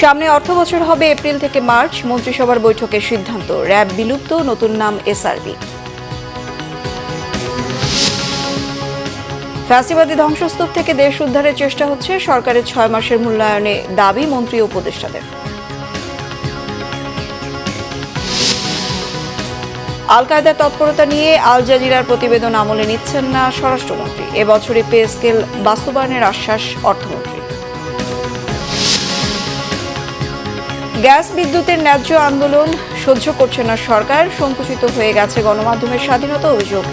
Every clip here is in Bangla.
সামনে অর্থবছর হবে এপ্রিল থেকে মার্চ। মন্ত্রিসভার বৈঠকের সিদ্ধান্ত, র্যাব বিলুপ্ত, নতুন নাম এসআরবি। ফ্যাসিবাদী ধ্বংসস্তূপ থেকে দেশ উদ্ধারের চেষ্টা হচ্ছে, সরকারের 6 মাসের মূল্যায়নে দাবি মন্ত্রী ও উপদেষ্টাদের। আল কায়দার তৎপরতা নিয়ে আল জাজিরার প্রতিবেদন আমলে নিচ্ছেন না স্বরাষ্ট্রমন্ত্রী। এবছরে পে স্কেল বাস্তবায়নের আশ্বাস অর্থমন্ত্রী। গ্যাস বিদ্যুতের ন্যায্য আন্দোলন সহ্য করছে না সরকার, সংকুচিত হয়ে গেছে গণমাধ্যমের স্বাধীনতা, অভিযোগ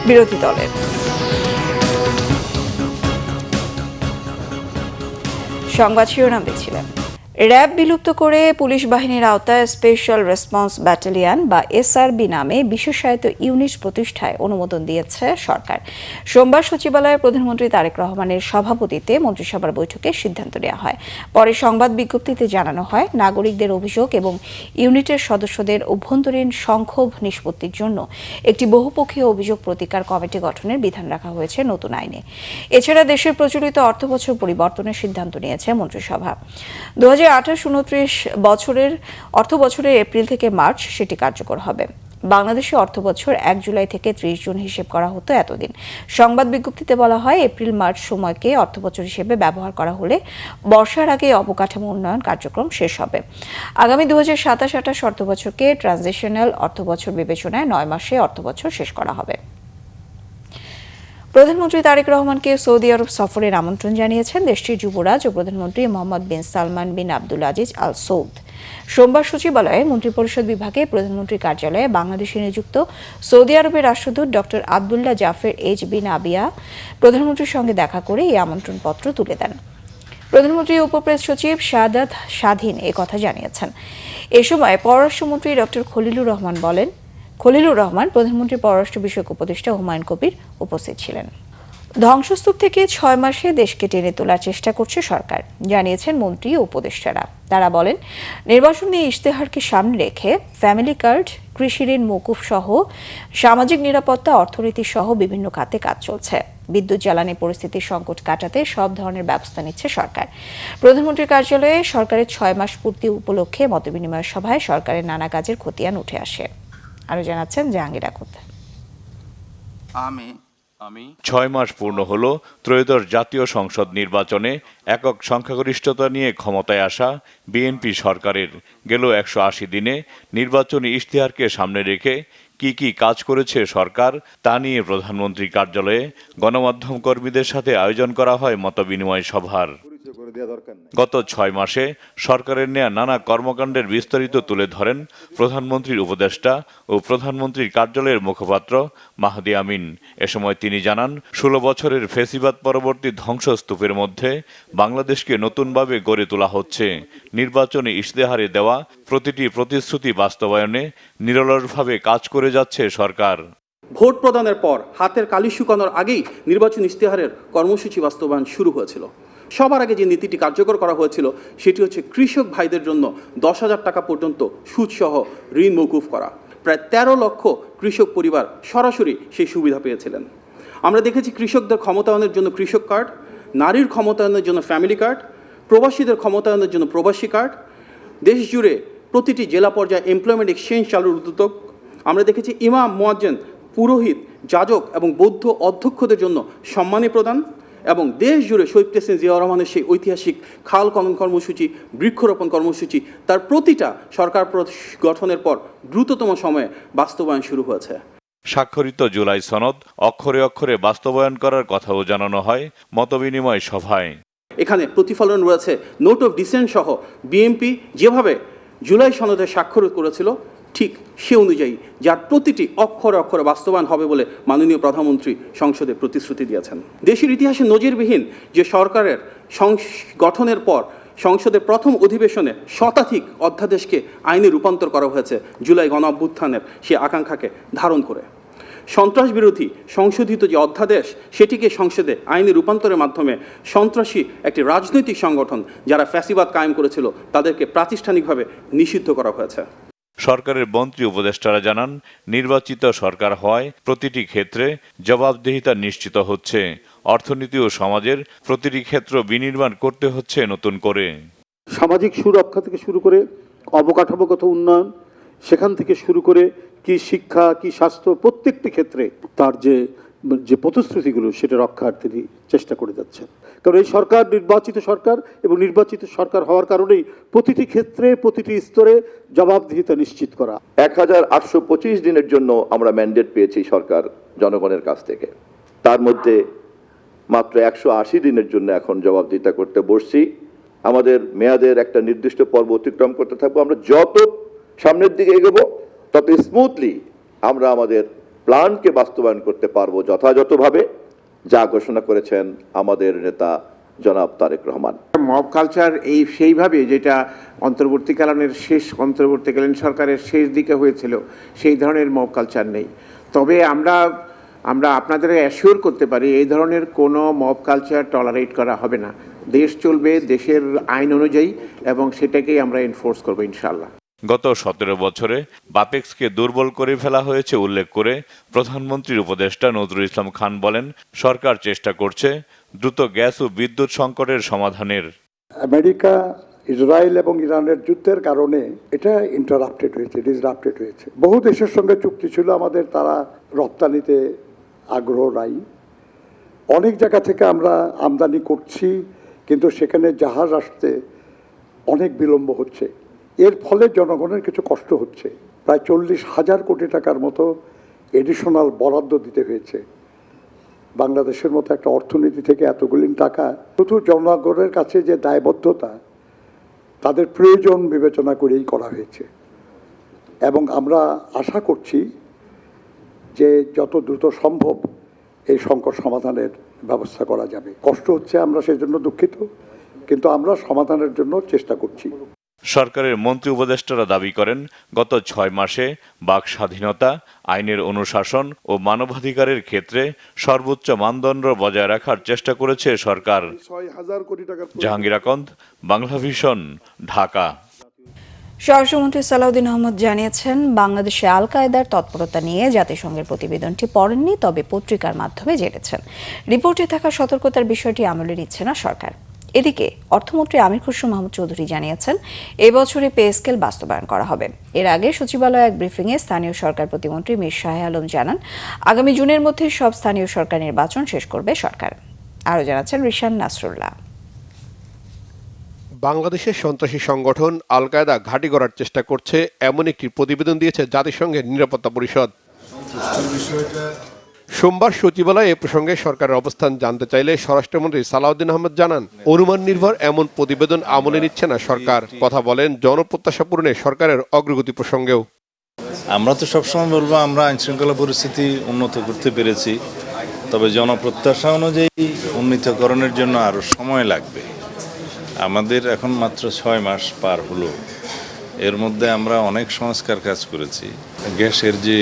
বিরোধী দলের। সংবাদ শিরোনাম দেখছিলেন। র্যাব বিলুপ্ত করে পুলিশ বাহিনীর আওতায় স্পেশাল রেসপন্স ব্যাটালিয়ন বা এসআরবি নামে বিশেষায়িত ইউনিট প্রতিষ্ঠায় অনুমোদন দিয়েছে সরকার। সোমবার সচিবালয়ে প্রধানমন্ত্রী তারেক রহমানের সভাপতিত্বে মন্ত্রিসভার বৈঠকে সিদ্ধান্ত নেওয়া হয়। পরে সংবাদ বিজ্ঞপ্তিতে জানানো হয়, নাগরিকদের অভিযোগ এবং ইউনিটের সদস্যদের অভ্যন্তরীণ সংক্ষোভ নিষ্পত্তির জন্য একটি বহুপক্ষীয় অভিযোগ প্রতিকার কমিটি গঠনের বিধান রাখা হয়েছে নতুন আইনে। এছাড়া দেশের প্রচলিত অর্থবছর পরিবর্তনের সিদ্ধান্ত নিয়েছে মন্ত্রিসভা। 2028-29 বছরের অর্থবছরের এপ্রিল থেকে মার্চ সেটি কার্যকর হবে। বাংলাদেশে অর্থবছর 1 জুলাই থেকে 30 জুন হিসেব করা হতো এতদিন। সংবাদ বিজ্ঞপ্তিতে বলা হয়, এপ্রিল মার্চ সময়কে অর্থবছর হিসেবে ব্যবহার করা হলে বর্ষার আগে অবকাঠামো উন্নয়ন কার্যক্রম শেষ হবে। আগামী 2027-28 অর্থবছরকে ট্রানজিশনাল অর্থবছর বিবেচনায় 9 মাসে অর্থবছর শেষ করা হবে। প্রধানমন্ত্রী তারেক রহমানকে সৌদি আরব সফরের আমন্ত্রণ জানিয়েছেন দেশটির যুবরাজ ও প্রধানমন্ত্রী মোহাম্মদ বিন সালমান বিন আব্দুল আজিজ আল সৌদ। সোমবার সচিবালয়ে মন্ত্রিপরিষদ বিভাগে প্রধানমন্ত্রীর কার্যালয়ে বাংলাদেশে নিযুক্ত সৌদি আরবের রাষ্ট্রদূত ডক্টর আবদুল্লাহ জাফর এইচ বিন আবিয়া প্রধানমন্ত্রীর সঙ্গে দেখা করে এই আমন্ত্রণপত্র তুলে দেন। প্রধানমন্ত্রী উপপ্রেস সচিব শাহাদাত স্বাধীন কথা জানিয়েছেন। এ সময় পররাষ্ট্রমন্ত্রী ডক্টর খলিলুর রহমান, প্রধানমন্ত্রীর পররাষ্ট্র বিষয়ক উপদেষ্টা হুমায়ুন কবির উপস্থিত ছিলেন। ধ্বংসস্তূপ থেকে 6 মাসে দেশকে টেনে তোলার চেষ্টা করছে সরকার, জানিয়েছেন মন্ত্রী ও উপদেষ্টারা। তারা বলেন, নির্বাচনী ইশতেহারকে সামনে রেখে ফ্যামিলি কার্ড, কৃষি ঋণ মওকুফ সহ সামাজিক নিরাপত্তা, অর্থনীতি সহ বিভিন্ন খাতে কাজ চলছে। বিদ্যুৎ জ্বালানি পরিস্থিতির সংকট কাটাতে সব ধরনের ব্যবস্থা নিচ্ছে সরকার। প্রধানমন্ত্রীর কার্যালয়ে সরকারের 6 মাস পূর্তি উপলক্ষে মতবিনিময় সভায় সরকারের নানা কাজের খতিয়ান উঠে আসে। আরো জানাচ্ছেন জাহাঙ্গীর আকুত। 6 মাস পূর্ণ হল ত্রয়োদশ জাতীয় সংসদ নির্বাচনে একক সংখ্যাগরিষ্ঠতা নিয়ে ক্ষমতায় আসা বিএনপি সরকারের। গেল 180 দিনে নির্বাচনী ইশতেহারকে সামনে রেখে কি কাজ করেছে সরকার, তা নিয়ে প্রধানমন্ত্রীর কার্যালয়ে গণমাধ্যম কর্মীদের সাথে আয়োজন করা হয় মতবিনিময় সভার। গত 6 মাসে সরকারের নেয়া নানা কর্মকাণ্ডের বিস্তারিত তুলে ধরেন প্রধানমন্ত্রীর উপদেষ্টা ও প্রধানমন্ত্রীর কার্যালয়ের মুখপাত্র মাহদি আমিন। এ সময় তিনি জানান, 16 বছরের ফ্যাসিবাদ পরবর্তী ধ্বংসস্তূপের মধ্যে বাংলাদেশকে নতুনভাবে গড়ে তোলা হচ্ছে। নির্বাচনী ইশতেহারে দেওয়া প্রতিটি প্রতিশ্রুতি বাস্তবায়নে নিরলসভাবে কাজ করে যাচ্ছে সরকার। ভোট প্রদানের পর হাতের কালি শুকানোর আগেই নির্বাচন ইশতেহারের কর্মসূচি বাস্তবায়ন শুরু হয়েছিল। সবার আগে যে নীতিটি কার্যকর করা হয়েছিল সেটি হচ্ছে কৃষক ভাইদের জন্য 10,000 টাকা পর্যন্ত সুদসহ ঋণ মওকুফ করা। প্রায় 13 লক্ষ কৃষক পরিবার সরাসরি সেই সুবিধা পেয়েছিলেন। আমরা দেখেছি কৃষকদের ক্ষমতায়নের জন্য কৃষক কার্ড, নারীর ক্ষমতায়নের জন্য ফ্যামিলি কার্ড, প্রবাসীদের ক্ষমতায়নের জন্য প্রবাসী কার্ড, দেশ জুড়ে প্রতিটি জেলা পর্যায়ে এমপ্লয়মেন্ট এক্সচেঞ্জ চালুর উদ্যোগ। আমরা দেখেছি ইমাম, মুয়াজ্জিন, পুরোহিত, যাজক এবং বৌদ্ধ অধ্যক্ষদের জন্য সম্মানী প্রদান, এবং দেশ জুড়ে শহীদ প্রেসিডেন্ট জিয়াউর রহমানের সেই ঐতিহাসিক খাল খনন কর্মসূচি, বৃক্ষরোপণ কর্মসূচি, তার প্রতিটা সরকার গঠনের পর দ্রুততম সময়ে বাস্তবায়ন শুরু হয়েছে। স্বাক্ষরিত জুলাই সনদ অক্ষরে অক্ষরে বাস্তবায়ন করার কথাও জানানো হয় মতবিনিময় সভায়। এখানে প্রতিফলন রয়েছে নোট অফ ডিসেন্ট সহ বিএনপি যেভাবে জুলাই সনদে স্বাক্ষর করেছিল ঠিক সে অনুযায়ী যার প্রতিটি অক্ষরে অক্ষরে বাস্তবায়ন হবে বলে মাননীয় প্রধানমন্ত্রী সংসদে প্রতিশ্রুতি দিয়েছেন। দেশের ইতিহাসে নজিরবিহীন যে সরকারের গঠনের পর সংসদের প্রথম অধিবেশনে শতাধিক অধ্যাদেশকে আইনে রূপান্তর করা হয়েছে জুলাই গণ অভ্যুত্থানের সে আকাঙ্ক্ষাকে ধারণ করে। সন্ত্রাস বিরোধী সংশোধিত যে অধ্যাদেশ সেটিকে সংসদে আইনে রূপান্তরের মাধ্যমে সন্ত্রাসী একটি রাজনৈতিক সংগঠন যারা ফ্যাসিবাদ কায়েম করেছিল তাদেরকে প্রাতিষ্ঠানিকভাবে নিষিদ্ধ করা হয়েছে। সরকারের মন্ত্রী উপদেষ্টারা জানান, নির্বাচিত সরকার হওয়ায় প্রতিটি ক্ষেত্রে জবাবদিহিতা নিশ্চিত হচ্ছে। অর্থনীতি ও সমাজের প্রতিটি ক্ষেত্র বিনির্মাণ করতে হচ্ছে নতুন করে। সামাজিক সুরক্ষা থেকে শুরু করে অবকাঠামোগত উন্নয়ন, সেখান থেকে শুরু করে কি শিক্ষা, কি স্বাস্থ্য, প্রত্যেকটি ক্ষেত্রে তার যে প্রতিশ্রুতিগুলো সেটা রক্ষার তিনি চেষ্টা করে যাচ্ছেন। কারণ এই সরকার নির্বাচিত সরকার, এবং নির্বাচিত সরকার হওয়ার কারণেই প্রতিটি ক্ষেত্রে প্রতিটি স্তরে জবাবদিহিতা নিশ্চিত করা। 1825 দিনের জন্য আমরা ম্যান্ডেট পেয়েছি সরকার জনগণের কাছ থেকে, তার মধ্যে মাত্র 180 দিনের জন্য এখন জবাবদিহিতা করতে বসছি। আমাদের মেয়াদের একটা নির্দিষ্ট পর্ব অতিক্রম করতে থাকবো। আমরা যত সামনের দিকে এগোবো তত স্মুথলি আমরা আমাদের প্ল্যানকে বাস্তবায়ন করতে পারবো যথাযথভাবে, যা ঘোষণা করেছেন আমাদের নেতা জনাব তারেক রহমান। মব কালচার সেইভাবে যেটা অন্তর্বর্তীকালীন সরকারের শেষ দিকে হয়েছিল, সেই ধরনের মব কালচার নেই। তবে আমরা আপনাদের অ্যাসিওর করতে পারি এই ধরনের কোনো মব কালচার টলারেট করা হবে না। দেশ চলবে দেশের আইন অনুযায়ী, এবং সেটাকেই আমরা এনফোর্স করবো ইনশাআল্লাহ। গত 17 বছরে বাপেক্সকে দুর্বল করে ফেলা হয়েছে উল্লেখ করে প্রধানমন্ত্রীর উপদেষ্টা নজরুল ইসলাম খান বলেন, সরকার চেষ্টা করছে দ্রুত গ্যাস ও বিদ্যুৎ সংকটের সমাধানের। আমেরিকা, ইসরায়েল এবং ইরানের যুদ্ধের কারণে এটা ডিসরাপ্টেড হয়েছে। বহু দেশের সঙ্গে চুক্তি ছিল আমাদের, তারা রপ্তানিতে আগ্রহ নাই। অনেক জায়গা থেকে আমরা আমদানি করছি, কিন্তু সেখানে জাহাজ আসতে অনেক বিলম্ব হচ্ছে। এর ফলে জনগণের কিছু কষ্ট হচ্ছে। প্রায় 40,000 কোটি টাকার মতো এডিশনাল বরাদ্দ দিতে হয়েছে। বাংলাদেশের মতো একটা অর্থনীতি থেকে এতগুলি টাকা, শুধু জনগণের কাছে যে দায়বদ্ধতা, তাদের প্রয়োজন বিবেচনা করেই করা হয়েছে। এবং আমরা আশা করছি যে যত দ্রুত সম্ভব এই সংকট সমাধানের ব্যবস্থা করা যাবে। কষ্ট হচ্ছে, আমরা সেজন্য দুঃখিত, কিন্তু আমরা সমাধানের জন্য চেষ্টা করছি। সরকারের মন্ত্রী উপদেষ্টারা দাবি করেন, গত 6 মাসে বাক স্বাধীনতা, আইনের অনুশাসন ও মানবাধিকারের ক্ষেত্রে সর্বোচ্চ মানদণ্ড বজায় রাখার চেষ্টা করেছে সরকার। জাহাঙ্গীর আকন্দ, বাংলাভিশন, ঢাকা। স্বরাষ্ট্রমন্ত্রী সালাউদ্দিন আহমদ জানিয়েছেন, বাংলাদেশে আল কায়েদার তৎপরতা নিয়ে জাতিসংঘের প্রতিবেদনটি পড়েননি, তবে পত্রিকার মাধ্যমে জেনেছেন। রিপোর্টে থাকা সতর্কতার বিষয়টি আমলে নিচ্ছে না সরকার। এদিকে অর্থমন্ত্রী আমির খসরু মাহমুদ চৌধুরী জানিয়েছেন, এবছরে পে স্কেল বাস্তবায়ন করা হবে। এর আগে সচিবালয়ে এক ব্রিফিংয়ে স্থানীয় সরকার প্রতিমন্ত্রী মীর শাহ আলম জানান, আগামী জুনের মধ্যে সব স্থানীয় সরকার নির্বাচন শেষ করবে সরকার। আরও জানাচ্ছেন রিশান নাসরুল্লাহ। বাংলাদেশের সন্ত্রাসী সংগঠন আল কায়েদা ঘাঁটি গড়ার চেষ্টা করছে, এমন একটি প্রতিবেদন দিয়েছে জাতিসংঘের নিরাপত্তা পরিষদ। সোমবার সচিবালয়ে এ প্রসঙ্গে সরকারের অবস্থান জানতে চাইলে স্বরাষ্ট্রমন্ত্রী সালাউদ্দিন আহমদ জানান, অনুমান নির্ভর এমন প্রতিবেদন আমলে নিচ্ছে না সরকার। কথা বলেন জনপ্রত্যাশা পূরণে সরকারের অগ্রগতি প্রসঙ্গেও। আমরা তো সবসময় বলবো আমরা আইনশৃঙ্খলা পরিস্থিতি উন্নত করতে পেরেছি, তবে জনপ্রত্যাশা অনুযায়ী উন্নীতকরণের জন্য আরও সময় লাগবে। আমাদের এখন মাত্র 6 মাস পার হলো, এর মধ্যে আমরা অনেক সংস্কার কাজ করেছি। গ্যাসের যে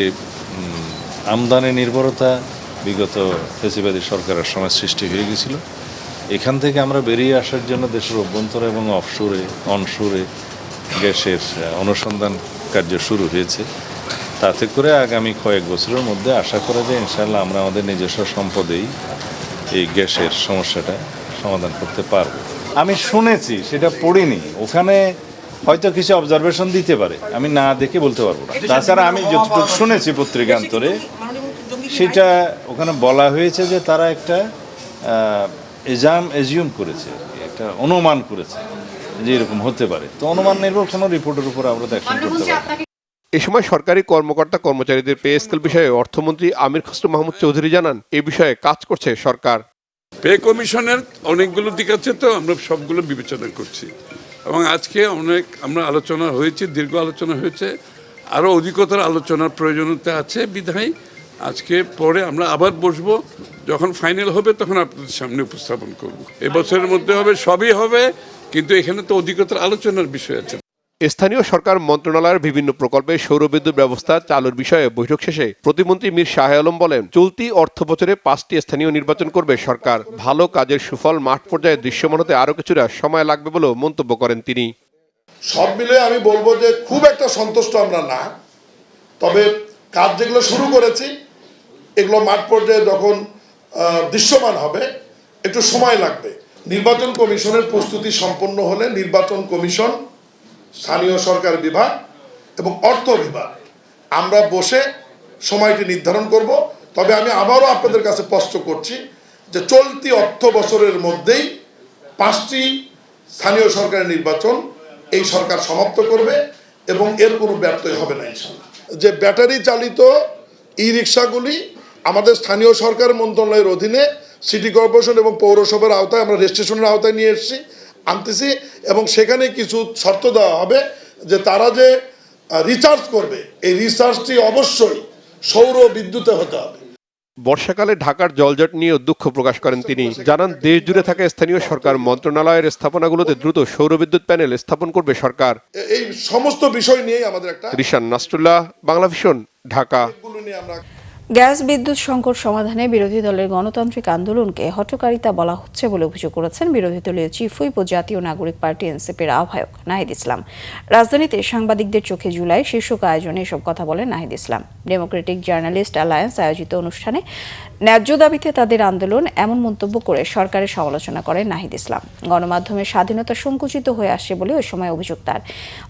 আমদানি নির্ভরতা বিগত ফ্যাসিবাদী সরকারের সময় সৃষ্টি হয়ে গেছিল, এখান থেকে আমরা বেরিয়ে আসার জন্য দেশের অভ্যন্তরে এবং অনশোরে গ্যাসের অনুসন্ধান কার্য শুরু হয়েছে। তাতে করে আগামী কয়েক বছরের মধ্যে আশা করা যায় ইনশাআল্লাহ আমরা আমাদের নিজস্ব সম্পদেই এই গ্যাসের সমস্যাটা সমাধান করতে পারব। আমি শুনেছি, সেটা পড়িনি, ওখানে হয়তো কিছু অবজারভেশন দিতে পারে, আমি না দেখে বলতে পারবো না। তাছাড়া আমি যতটুকু শুনেছি পত্রিকান্তরে, সেটা ওখানে বলা হয়েছে যে তারা একটা এজিউম করেছে, একটা অনুমান করেছে যে এরকম হতে পারে। তো অনুমান নির্ভর কোনো রিপোর্টের উপর আমরা তো অ্যাকশন করতে পারি। এ সময় সরকারি কর্মকর্তা কর্মচারীদের পে স্কেল বিষয়ে অর্থমন্ত্রী আমির খসরু মাহমুদ চৌধুরী জানান, এ বিষয়ে কাজ করছে সরকার। পে কমিশনের অনেকগুলো দিক আছে, তো আমরা সবগুলো বিবেচনা করছি, এবং আজকে আমরা আলোচনা হয়েছে, দীর্ঘ আলোচনা হয়েছে, আরও অধিকতর আলোচনার প্রয়োজনীয়তা আছে বিধায় আজকে পরে আমরা আবার বসবো, যখন ফাইনাল হবে তখন আপনাদের সামনে উপস্থাপন করব। এবছরের মধ্যে হবে, সবই হবে, কিন্তু এখানে তো অধিকতর আলোচনার বিষয় আছে। স্থানীয় সরকার মন্ত্রণালয়ের বিভিন্ন প্রকল্পে সৌরবিদ্যুৎ ব্যবস্থা চালুর বিষয়ে বৈঠক শেষে প্রতিমন্ত্রী মীর শাহ আলম বলেন, চলতি অর্থ বছরে 5টি স্থানীয় নির্বাচন করবে সরকার। ভালো কাজের সুফল মাঠ পর্যায়ে দৃশ্যমান হতে আরও কিছুটা সময় লাগবে বলেও মন্তব্য করেন তিনি। সব মিলে আমি বলবো যে খুব একটা সন্তুষ্ট আমরা না, তবে কাজ যেগুলো শুরু করেছি এগুলো মাঠ পর্যায়ে যখন দৃশ্যমান হবে একটু সময় লাগবে। নির্বাচন কমিশনের প্রস্তুতি সম্পন্ন হলে নির্বাচন কমিশন, স্থানীয় সরকার বিভাগ এবং অর্থ বিভাগ আমরা বসে সময়টি নির্ধারণ করব। তবে আমি আবারও আপনাদের কাছে স্পষ্ট করছি যে চলতি অর্থ বছরের মধ্যেই 5টি স্থানীয় সরকারের নির্বাচন এই সরকার সমাপ্ত করবে এবং এর কোনো ব্যর্থই হবে না ইনশাআল্লাহ। যে ব্যাটারি চালিত ই রিক্সাগুলি আমাদের স্থানীয় সরকার মন্ত্রণালয়ের অধীনে সিটি কর্পোরেশন এবং পৌরসভার আওতায় আমরা রেজিস্ট্রেশনের আওতায় নিয়ে আনতেছি এবং সেখানে কিছু শর্ত দেওয়া হবে যে তারা যে রিচার্জ করবে এই রিচার্জটি অবশ্যই সৌর বিদ্যুতে হতে হবে। বর্ষাকালে ঢাকার জলজট নিয়ে দুঃখ প্রকাশ করেন তিনি। জানান, দেশ জুড়ে থাকা স্থানীয় সরকার মন্ত্রণালয়ের স্থাপনাগুলোতে দ্রুত সৌরবিদ্যুৎ প্যানেল স্থাপন করবে সরকার। এই সমস্ত বিষয় নিয়ে আমাদের একটা রিশান নাসরুল্লাহ, বাংলা ভিশন, ঢাকা। গ্যাস বিদ্যুৎ সংকট সমাধানে বিরোধী দলের গণতান্ত্রিক আন্দোলনকে হঠকারিতা বলা হচ্ছে বলে অভিযোগ করেছেন বিরোধী দলীয় চিফ হুইপ ও জাতীয় নাগরিক পার্টি এনসিপির আহ্বায়ক নাহিদ ইসলাম। রাজধানীতে সাংবাদিকদের চোখে জুলাই শীর্ষক আয়োজনে এসব কথা বলেন Nahid Islam. Democratic journalist alliance আয়োজিত অনুষ্ঠানে ন্যায্য দাবিতে তাদের আন্দোলন এমন মন্তব্য করে সরকারের সমালোচনা করেন নাহিদ ইসলাম। গণমাধ্যমের স্বাধীনতা সংকুচিত হয়ে আসছে বলে ওই সময় অভিযোগ তার।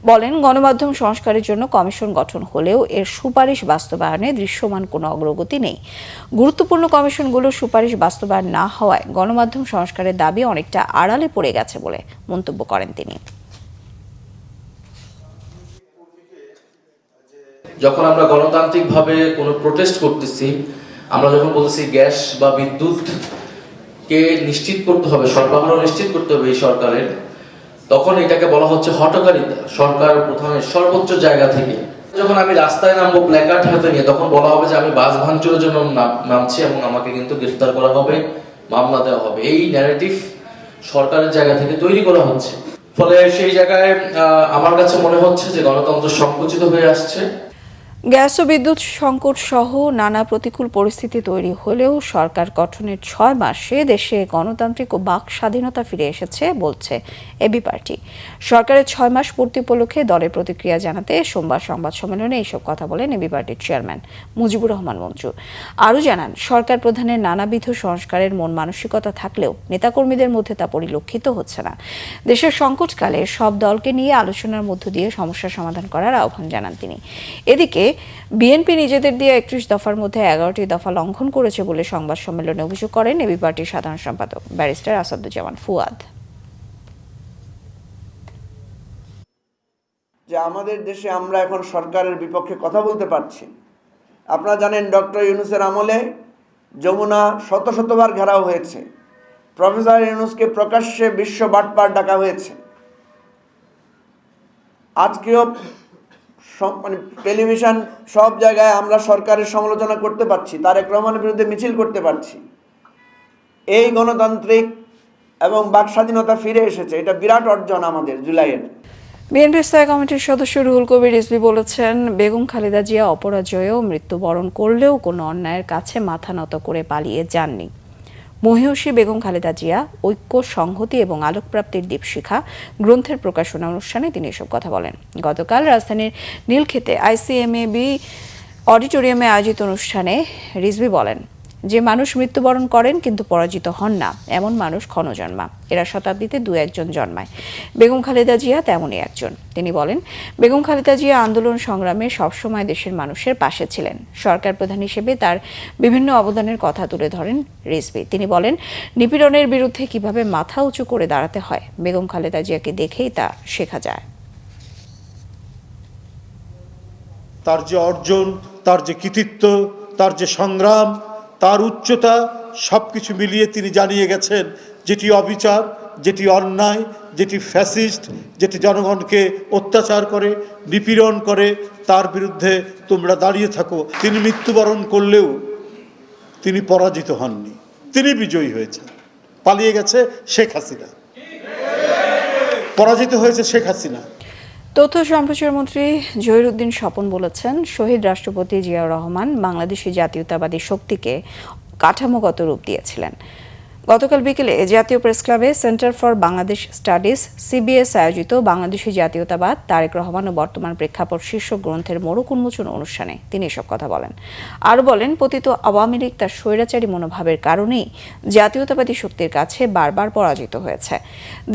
বলেন, গণমাধ্যম সংস্কারের জন্য কমিশন গঠন হলেও এর সুপারিশ বাস্তবায়নে দৃশ্যমান কোনো অগ্রগতি নেই। গুরুত্বপূর্ণ কমিশনগুলোর সুপারিশ বাস্তবায়ন না হওয়ায় গণমাধ্যম সংস্কারের দাবি অনেকটা আড়ালে পড়ে গেছে বলে মন্তব্য করেন তিনি। যখন আমরা গণতান্ত্রিকভাবে কোনো প্রোটেস্ট করতেছি, আমরা যখন বলতেছি গ্যাস বা বিদ্যুৎকে নিশ্চিত করতে হবে, সরবরাহ নিশ্চিত করতে হবে এই সরকারের, তখন এটাকে বলা হচ্ছে হঠকারিতা। সরকার প্রথমে সর্বোচ্চ জায়গা থেকে যখন আমি রাস্তায় নামবো প্ল্যাকার্ড হাতে নিয়ে, তখন বলা হবে যে আমি বাস ভাঙচুরের জন্য নামছি এবং আমাকে কিন্তু গ্রেফতার করা হবে, মামলা দেওয়া হবে। এই ন্যারেটিভ সরকারের জায়গা থেকে তৈরি করা হচ্ছে। ফলে সেই জায়গায় আমার কাছে মনে হচ্ছে যে গণতন্ত্র সংকুচিত হয়ে আসছে। গ্যাস ও বিদ্যুৎ সংকট সহ নানা প্রতিকূল পরিস্থিতি তৈরি হলেও সরকার গঠনের 6 মাসে দেশে গণতান্ত্রিক ও বাক স্বাধীনতা ফিরে এসেছে বলছে এবি পার্টি। সরকারের 6 মাস পূর্তি উপলক্ষে দলের প্রতিক্রিয়া জানাতে সোমবার সংবাদ সম্মেলনে এইসব কথা বলেন এবি পার্টির চেয়ারম্যান মুজিবুর রহমান মঞ্জু। আরও জানান, সরকার প্রধানের নানাবিধ সংস্কারের মন মানসিকতা থাকলেও নেতাকর্মীদের মধ্যে তা পরিলক্ষিত হচ্ছে না। দেশের সংকটকালে সব দলকে নিয়ে আলোচনার মধ্য দিয়ে সমস্যার সমাধান করার আহ্বান জানান তিনি। এদিকে বিএনপি নিজেদের দিয়ে 31 দফার মধ্যে 11টি দফা লঙ্ঘন করেছে বলে সংবাদ সম্মেলনে অভিযোগ করেন এবি পার্টির সাধারণ সম্পাদক ব্যারিস্টার আসাদুজ্জামান ফুয়াদ। যে আমাদের দেশে আমরা এখন সরকারের বিপক্ষে কথা বলতে পারছি। আপনারা জানেন, ডক্টর ইউনূসের আমলে যমুনা শতবার ঘেরাও হয়েছে। প্রফেসর ইউনূসকে প্রকাশ্যে বিশ্ব বাটপার ডাকা হয়েছে। আজকেও টেলিভিশন সব জায়গায় আমরা সরকারের সমালোচনা করতে পারছি, তারেক রহমানের বিরুদ্ধে মিছিল করতে পারছি। এই গণতান্ত্রিক এবং বাক স্বাধীনতা ফিরে এসেছে, এটা বিরাট অর্জন আমাদের জুলাইয়ের। বিএনপির স্থায়ী কমিটির সদস্য রুহুল কবির রিজভী বলেছেন, বেগম খালেদা জিয়া অপরাজেয় মৃত্যুবরণ করলেও কোনো অন্যায়ের কাছে মাথা নত করে পালিয়ে যাননি। মহিয়সী বেগম খালেদা জিয়া ঐক্য, সংহতি এবং আলোকপ্রাপ্তির দীপশিখা গ্রন্থের প্রকাশনা অনুষ্ঠানে তিনি এসব কথা বলেন। গতকাল রাজধানীর নীলক্ষেতে ICMAB অডিটোরিয়ামে আয়োজিত অনুষ্ঠানে রিজভী বলেন, যে মানুষ মৃত্যুবরণ করেন কিন্তু পরাজিত হন না, এমন মানুষ ক্ষণজন্মা। এরা শতাব্দীতে 2-1 জন্মায়। বেগম খালেদা জিয়া তেমনই একজন। তিনি বলেন, বেগম খালেদা জিয়া আন্দোলন সংগ্রামে সবসময় দেশের মানুষের পাশে ছিলেন। সরকার প্রধান হিসেবে তার বিভিন্ন অবদানের কথা তুলে ধরেন রিজভী। তিনি বলেন, নিপীড়নের বিরুদ্ধে কিভাবে মাথা উঁচু করে দাঁড়াতে হয় বেগম খালেদা জিয়াকে দেখেই তা শেখা যায়। তার যে অর্জন, তার যে কৃতিত্ব, তার যে সংগ্রাম, তার উচ্চতা, সব কিছু মিলিয়ে তিনি জানিয়ে গেছেন যেটি অবিচার, যেটি অন্যায়, যেটি ফ্যাসিস্ট, যেটি জনগণকে অত্যাচার করে, নিপীড়ন করে, তার বিরুদ্ধে তোমরা দাঁড়িয়ে থাকো। তিনি মৃত্যুবরণ করলেও তিনি পরাজিত হননি, তিনি বিজয়ী হয়েছেন। পালিয়ে গেছে শেখ হাসিনা, পরাজিত হয়েছে শেখ হাসিনা। তথ্য সম্প্রচার মন্ত্রী জহিরুদ্দিন স্বপন বলেছেন, শহীদ রাষ্ট্রপতি জিয়াউর রহমান বাংলাদেশি জাতীয়তাবাদী শক্তিকে কাঠামোগত রূপ দিয়েছিলেন। গতকাল বিকেলে জাতীয় প্রেস ক্লাবে centre for Bangladesh studies CBS আয়োজিত বাংলাদেশি জাতীয়তাবাদ তারেক রহমান ও বর্তমান প্রেক্ষাপট শীর্ষক গ্রন্থের মোড়ক উন্মোচন অনুষ্ঠানে তিনি এসব কথা বলেন। আরও বলেন, পতিত আওয়ামী লীগ তার স্বৈরাচারী মনোভাবের কারণেই জাতীয়তাবাদী শক্তির কাছে বারবার পরাজিত হয়েছে।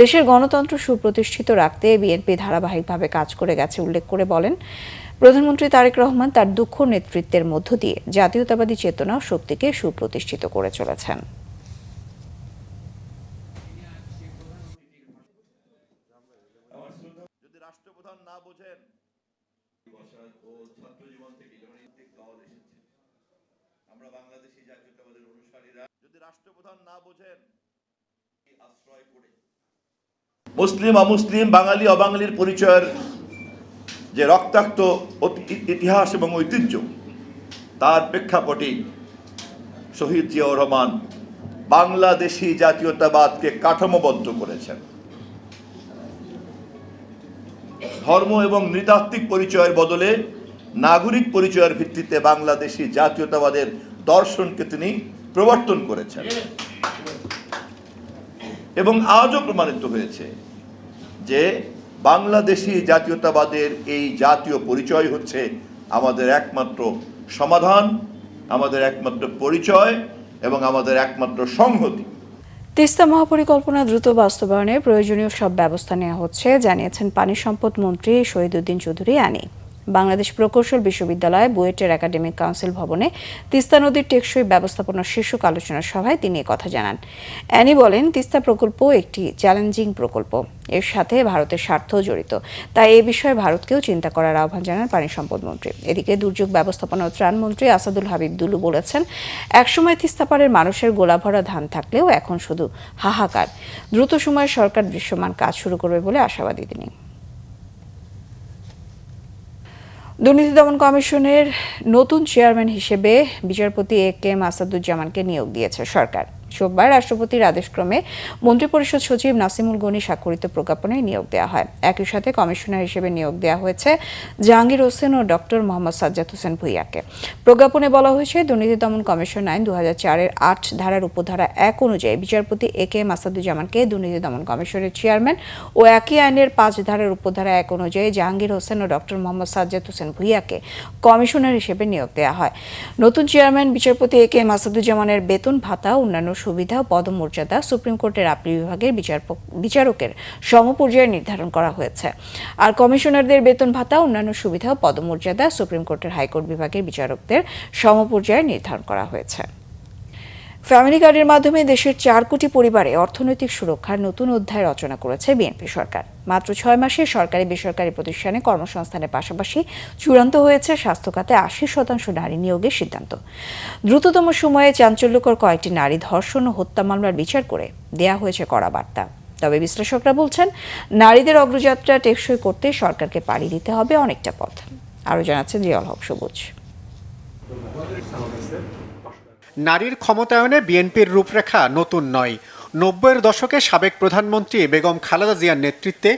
দেশের গণতন্ত্র সুপ্রতিষ্ঠিত রাখতে বিএনপি ধারাবাহিকভাবে কাজ করে গেছে উল্লেখ করে বলেন, প্রধানমন্ত্রী তারেক রহমান তার দক্ষ নেতৃত্বের মধ্য দিয়ে জাতীয়তাবাদী চেতনা ও শক্তিকে সুপ্রতিষ্ঠিত করে চলেছেন। রাষ্ট্রপ্রধান না বোঝেন আমরা বাংলাদেশি জাতীয়তাবাদের অনুসারীরা যদি রাষ্ট্রপ্রধান না বোঝেন আশ্রয় করে মুসলিম অমুসলিম বাঙালি অবাঙালির পরিচয়ের যে রক্তাক্ত ইতিহাস এবং ঐতিহ্য তার প্রেক্ষাপটে শহীদ জিয়াউর রহমান বাংলাদেশি জাতীয়তাবাদকে কাঠামোবদ্ধ করেছেন। ধর্ম এবং নৃতাত্ত্বিক পরিচয়ের বদলে নাগরিক পরিচয়ের ভিত্তিতে বাংলাদেশি জাতীয়তাবাদের দর্শনকে তিনি প্রবর্তন করেছেন এবং আজও প্রমাণিত হয়েছে যে বাংলাদেশি জাতীয়তাবাদের এই জাতীয় পরিচয় হচ্ছে আমাদের একমাত্র সমাধান, আমাদের একমাত্র পরিচয় এবং আমাদের একমাত্র সংহতি। তিস্তা মহাপরিকল্পনা দ্রুত বাস্তবায়নে প্রয়োজনীয় সব ব্যবস্থা নেওয়া হচ্ছে জানিয়েছেন পানি সম্পদ মন্ত্রী শহীদউদ্দিন চৌধুরী আনি। বাংলাদেশ প্রকৌশল বিশ্ববিদ্যালয় বুয়েটের একাডেমিক কাউন্সিল ভবনে তিস্তা নদীর টেকসই ব্যবস্থাপনা শীর্ষক আলোচনা সভায় তিনি কথা জানান। অ্যানি বলেন, তিস্তা প্রকল্প একটি চ্যালেঞ্জিং প্রকল্প, এর সাথে ভারতের স্বার্থও জড়িত, তাই এ বিষয়ে ভারতকেও চিন্তা করার আহ্বান জানান পানি সম্পদ মন্ত্রী। এদিকে দুর্যোগ ব্যবস্থাপনা ও ত্রাণ মন্ত্রী আসাদুল হাবিব দুলু বলেছেন, একসময় তিস্তাপাড়ের মানুষের গোলাভরা ধান থাকলেও এখন শুধু হাহাকার। দ্রুত সময়ে সরকার দৃশ্যমান কাজ শুরু করবে বলে আশাবাদী তিনি। দুর্নীতি দমন কমিশনের নতুন চেয়ারম্যান হিসেবে বিচারপতি এ.কে.এম. আসাদুজ্জামানকে নিয়োগ দিয়েছে সরকার। সোমবার রাষ্ট্রপতির আদেশক্রমে মন্ত্রিপরিষদ সচিব নাসিমুল গনি স্বাক্ষরিত প্রজ্ঞাপনে নিয়োগ দেওয়া হয়। একই সাথে কমিশনার হিসেবে নিয়োগ দেওয়া হয়েছে জাহাঙ্গীর হোসেন ও ডক্টর মোহাম্মদ সাজ্জাদ হোসেন ভূঁইয়াকে। প্রজ্ঞাপনে বলা হয়েছে, দুর্নীতি দমন কমিশন আইন 2004-এর 8 ধারার উপধারা 1 অনুযায়ী বিচারপতি এ.কে.এম. আসাদুজ্জামানকে দুর্নীতি দমন কমিশনের চেয়ারম্যান ও একই আইনের 5 ধারার উপধারা 1 অনুযায়ী জাহাঙ্গীর হোসেন ও ডক্টর মোহাম্মদ সাজ্জাদ হোসেন ভূঁইয়াকে কমিশনার হিসেবে নিয়োগ দেওয়া হয়। নতুন চেয়ারম্যান বিচারপতি এ.কে.এম. আসাদুজ্জামানের বেতন ভাতা, অন্যান্য সুবিধা ও পদমর্যাদা সুপ্রিম কোর্টের আপিল বিভাগের বিচারকের সমপর্যায়ে নির্ধারণ করা হয়েছে। আর কমিশনারদের বেতন ভাতা, অন্যান্য সুবিধা ও পদমর্যাদা সুপ্রিম কোর্টের হাইকোর্ট বিভাগের বিচারকদের সমপর্যায়ে নির্ধারণ করা হয়েছে। ফ্যামিলি কার্ডের মাধ্যমে দেশের 4 কোটি পরিবারে অর্থনৈতিক সুরক্ষার নতুন অধ্যায় রচনা করেছে বিএনপি সরকার। মাত্র 6 মাসে সরকারি বেসরকারি প্রতিষ্ঠানে কর্মসংস্থানের পাশাপাশি চূড়ান্ত হয়েছে স্বাস্থ্য খাতে 80% নারী নিয়োগের সিদ্ধান্ত। দ্রুততম সময়ে চাঞ্চল্যকর কয়েকটি নারী ধর্ষণ ও হত্যা মামলার বিচার করে দেয়া হয়েছে কড়া বার্তা। তবে বিশ্লেষকরা বলছেন, নারীদের অগ্রযাত্রা টেকসই করতে সরকারকে পাড়ি দিতে হবে অনেকটা পথ। আরও জানাচ্ছেন জিয়াউল হক সবুজ। নারীর ক্ষমতায়নে বিএনপির রূপরেখা নতুন নয়। 90-এর দশকে সাবেক প্রধানমন্ত্রী বেগম খালেদা জিয়ার নেতৃত্বে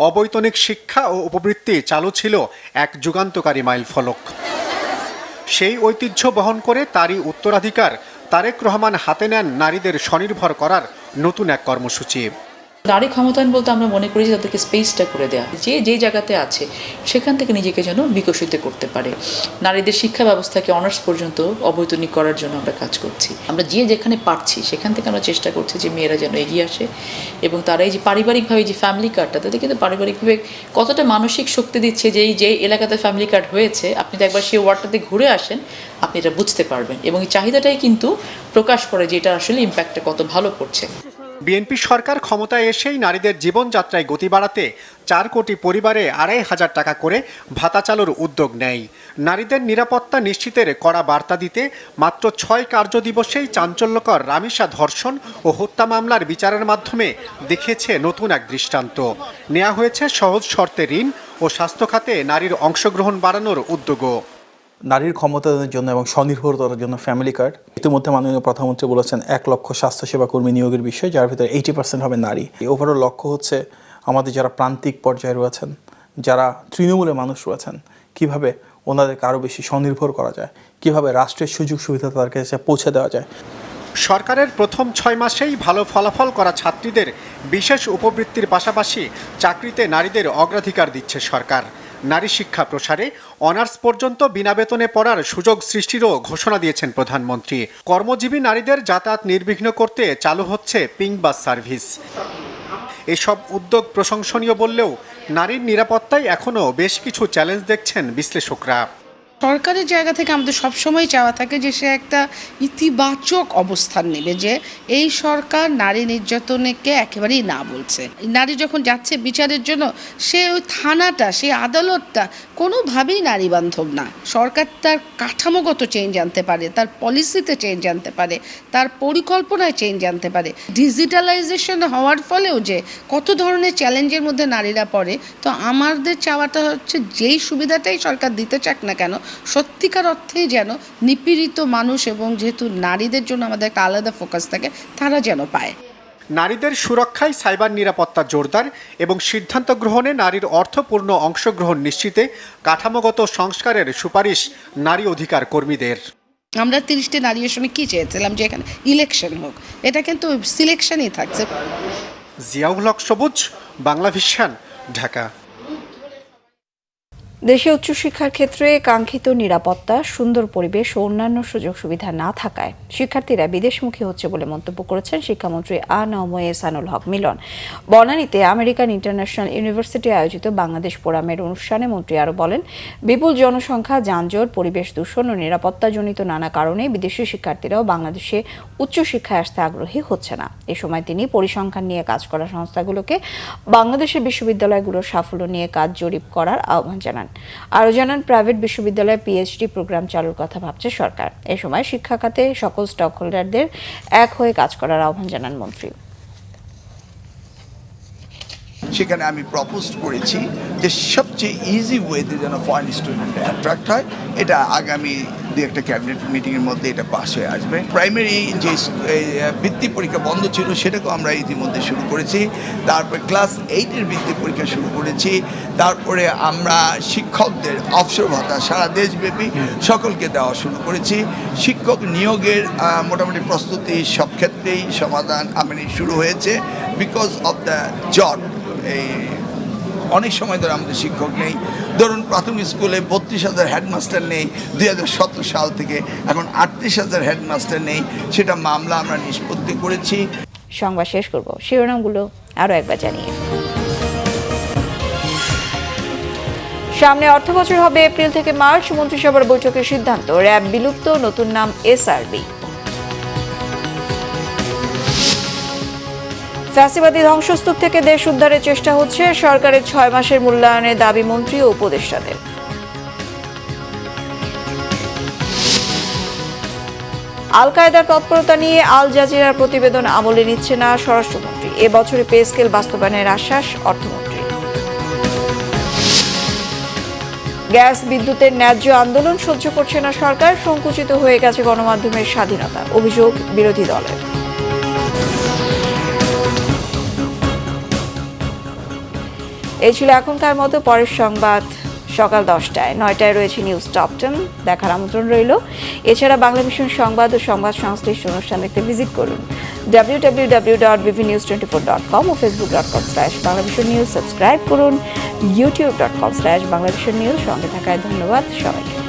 অবৈতনিক শিক্ষা ও উপবৃত্তি চালু ছিল এক যুগান্তকারী মাইলফলক। সেই ঐতিহ্য বহন করে তারই উত্তরাধিকার তারেক রহমান হাতে নেন নারীদের স্বনির্ভর করার নতুন এক কর্মসূচি। নারী ক্ষমতায়ন বলতে আমরা মনে করি যে তাদেরকে স্পেসটা করে দেওয়া, যে জায়গাতে আছে সেখান থেকে নিজেকে যেন বিকশিত করতে পারে। নারীদের শিক্ষা ব্যবস্থাকে অনার্স পর্যন্ত অবৈতনিক করার জন্য আমরা কাজ করছি। আমরা যেখানে পারছি সেখান থেকে আমরা চেষ্টা করছি যে মেয়েরা যেন এগিয়ে আসে এবং তারা এই যে পারিবারিকভাবে যে ফ্যামিলি কার্ডটা, তাদের কিন্তু পারিবারিকভাবে কতটা মানসিক শক্তি দিচ্ছে যে এলাকাতে ফ্যামিলি কার্ড হয়েছে, আপনি তো একবার সেই ওয়ার্ডটাতে ঘুরে আসেন, আপনি এটা বুঝতে পারবেন। এবং এই চাহিদাটাই কিন্তু প্রকাশ করে যে এটা আসলে ইম্প্যাক্টটা কত ভালো করছে। বিএনপি সরকার ক্ষমতায় এসেই নারীদের জীবনযাত্রায় গতি বাড়াতে 4 কোটি পরিবারে 2,500 টাকা করে ভাতা চালুর উদ্যোগ নেয়। নারীদের নিরাপত্তা নিশ্চিতের কড়া বার্তা দিতে মাত্র 6 কার্যদিবসেই চাঞ্চল্যকর রামিসা ধর্ষণ ও হত্যা মামলার বিচারের মাধ্যমে দেখিয়েছে নতুন এক দৃষ্টান্ত। নেওয়া হয়েছে সহজ শর্তে ঋণ ও স্বাস্থ্য খাতে নারীর অংশগ্রহণ বাড়ানোর উদ্যোগও। নারীর ক্ষমতায়নের জন্য এবং স্বনির্ভরতার জন্য ফ্যামিলি কার্ড। ইতিমধ্যে মাননীয় প্রধানমন্ত্রী বলেছেন 1 লক্ষ স্বাস্থ্যসেবা কর্মী নিয়োগের বিষয়, যার ভিতরে 80% হবে নারী। ওভারঅল লক্ষ্য হচ্ছে আমাদের যারা প্রান্তিক পর্যায়ে রয়েছেন, যারা তৃণমূলে মানুষ রয়েছেন, কিভাবে ওনাদেরকে আরও বেশি স্বনির্ভর করা যায়, কিভাবে রাষ্ট্রের সুযোগ সুবিধা তাদের কাছে পৌঁছে দেওয়া যায়। সরকারের প্রথম 6 মাসেই ভালো ফলাফল করা ছাত্রীদের বিশেষ উপবৃত্তির পাশাপাশি চাকরিতে নারীদের অগ্রাধিকার দিচ্ছে সরকার। নারী শিক্ষা প্রসারে অনার্স পর্যন্ত বিনা বেতনে পড়ার সুযোগ সৃষ্টিরও ঘোষণা দিয়েছেন প্রধানমন্ত্রী। কর্মজীবী নারীদের যাতায়াত নির্বিঘ্ন করতে চালু হচ্ছে পিঙ্ক বাস সার্ভিস। এসব উদ্যোগ প্রশংসনীয় বললেও নারীর নিরাপত্তায় এখনও বেশ কিছু চ্যালেঞ্জ দেখছেন বিশ্লেষকরা। সরকারের জায়গা থেকে আমাদের সবসময় চাওয়া থাকে যে সে একটা ইতিবাচক অবস্থান নেবে, যে এই সরকার নারী নির্যাতনকে একেবারেই না বলছে। নারী যখন যাচ্ছে বিচারের জন্য, সে ওই থানাটা, সেই আদালতটা কোনোভাবেই নারী বান্ধব না। সরকার তার কাঠামোগত চেঞ্জ আনতে পারে, তার পলিসিতে চেঞ্জ আনতে পারে, তার পরিকল্পনায় চেঞ্জ আনতে পারে। ডিজিটালাইজেশন হওয়ার ফলেও যে কত ধরনের চ্যালেঞ্জের মধ্যে নারীরা পড়ে, তো আমাদের চাওয়াটা হচ্ছে যেই সুবিধাটাই সরকার দিতে চাক না কেন, সত্যিকার অর্থেই যেন নিপীড়িত মানুষ, এবং যেহেতু নারীদের জন্য আমাদের একটা আলাদা ফোকাস থাকে, তারা যেন পায়। নারীদের সুরক্ষায় সাইবার নিরাপত্তা জোরদার এবং সিদ্ধান্ত গ্রহণে নারীর অর্থপূর্ণ অংশগ্রহণ নিশ্চিতে কাঠামোগত সংস্কারের সুপারিশ নারী অধিকার কর্মীদের। আমরা 30টি নারী আসনে কি চেয়েছিলাম, যে এখানে ইলেকশন হোক, এটা কিন্তু সিলেকশনই থাকছে। জিয়াউল হক সবুজ, বাংলা ভিশন, ঢাকা। দেশে উচ্চশিক্ষার ক্ষেত্রে কাঙ্ক্ষিত নিরাপত্তা, সুন্দর পরিবেশ ও অন্যান্য সুযোগ সুবিধা না থাকায় শিক্ষার্থীরা বিদেশমুখী হচ্ছে বলে মন্তব্য করেছেন শিক্ষামন্ত্রী আ.ন.ম এহসানুল হক মিলন। বনানীতে আমেরিকান ইন্টারন্যাশনাল ইউনিভার্সিটি আয়োজিত বাংলাদেশ ফোরামের অনুষ্ঠানে মন্ত্রী আরও বলেন, বিপুল জনসংখ্যা, যানজট, পরিবেশ দূষণ ও নিরাপত্তাজনিত নানা কারণে বিদেশি শিক্ষার্থীরাও বাংলাদেশে উচ্চশিক্ষায় আসতে আগ্রহী হচ্ছে না। এ সময় তিনি পরিসংখ্যান নিয়ে কাজ করা সংস্থাগুলোকে বাংলাদেশের বিশ্ববিদ্যালয়গুলোর সাফল্য নিয়ে কাজ জরিপ করার আহ্বান জানান। আরও জানান, প্রাইভেট বিশ্ববিদ্যালয়ে পিএইচডি প্রোগ্রাম চালুর কথা ভাবছে সরকার। এ সময় শিক্ষা খাতে সকল স্টক হোল্ডারদের এক হয়ে কাজ করার আহ্বান জানান মন্ত্রী। সেখানে আমি প্রপোজ করেছি যে সবচেয়ে ইজি ওয়েতে যেন ফরেন স্টুডেন্ট অ্যাট্রাক্ট হয়, এটা আগামী দু একটা ক্যাবিনেট মিটিংয়ের মধ্যে এটা পাস হয়ে আসবে। প্রাইমারি যে বৃত্তি পরীক্ষা বন্ধ ছিল সেটাকেও আমরা ইতিমধ্যে শুরু করেছি। তারপরে ক্লাস 8-এর বৃত্তি পরীক্ষা শুরু করেছি। তারপরে আমরা শিক্ষকদের অবসর ভাতা সারা দেশব্যাপী সকলকে দেওয়া শুরু করেছি। শিক্ষক নিয়োগের মোটামুটি প্রস্তুতি সব ক্ষেত্রেই সমাধান শুরু হয়েছে। বিকজ অফ দ্য জব, এই অনেক সময় ধরে আমাদের শিক্ষক নেই। ধরুন, প্রাথমিক স্কুলে 32,000 হেডমাস্টার নেই 2017 সাল থেকে, এখন 38,000 হেডমাস্টার নেই। সেটা মামলা আমরা নিষ্পত্তি করেছি। সংবাদ শেষ করব শিরোনামগুলো আরও একবার জানিয়ে। সামনে অর্থবছর হবে এপ্রিল থেকে মার্চ, মন্ত্রিসভার বৈঠকের সিদ্ধান্ত, র্যাব বিলুপ্ত, নতুন নাম এসআরবি। ফ্যাসিবাদী ধ্বংসস্তূপ থেকে দেশ উদ্ধারের চেষ্টা হচ্ছে, সরকারের 6 মাসের মূল্যায়নের দাবি মন্ত্রী ও উপদেষ্টাদের। আল কায়েদার তৎপরতা নিয়ে আল জাজিরার প্রতিবেদন আমলে নিচ্ছে না স্বরাষ্ট্রমন্ত্রী, এবছরে পে স্কেল বাস্তবায়নের আশ্বাস অর্থমন্ত্রী। গ্যাস বিদ্যুতের ন্যায্য আন্দোলন সহ্য করছে না সরকার, সংকুচিত হয়ে গেছে গণমাধ্যমের স্বাধীনতা, অভিযোগ বিরোধী দলের। এই ছিল এখনকার মতো। পরের সংবাদ সকাল 10টায়, 9টায় রয়েছে নিউজ টপ 10, দেখার আমন্ত্রণ রইল। এছাড়া বাংলা ভিশন সংবাদ ও সংবাদ সংশ্লিষ্ট অনুষ্ঠান দেখতে ভিজিট করুন www.bvnews24.com ও facebook.com/banglavishnnews। সাবস্ক্রাইব করুন youtube.com/banglavishnnews। সঙ্গে থাকায় ধন্যবাদ সবাইকে।